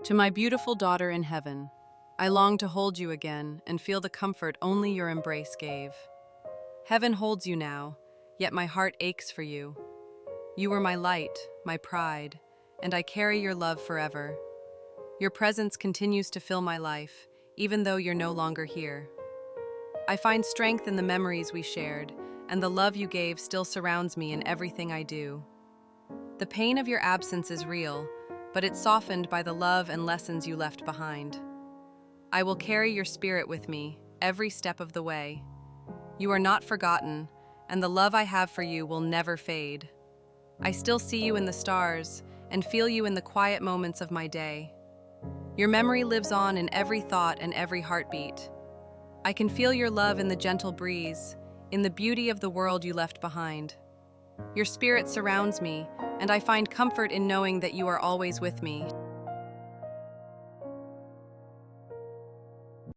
To my beautiful daughter in heaven, I long to hold you again and feel the comfort only your embrace gave. Heaven holds you now, yet my heart aches for you. You were my light, my pride, and I carry your love forever. Your presence continues to fill my life, even though you're no longer here. I find strength in the memories we shared, and the love you gave still surrounds me in everything I do. The pain of your absence is real, but it's softened by the love and lessons you left behind. I will carry your spirit with me, every step of the way. You are not forgotten, and the love I have for you will never fade. I still see you in the stars, and feel you in the quiet moments of my day. Your memory lives on in every thought and every heartbeat. I can feel your love in the gentle breeze, in the beauty of the world you left behind. Your spirit surrounds me, and I find comfort in knowing that you are always with me.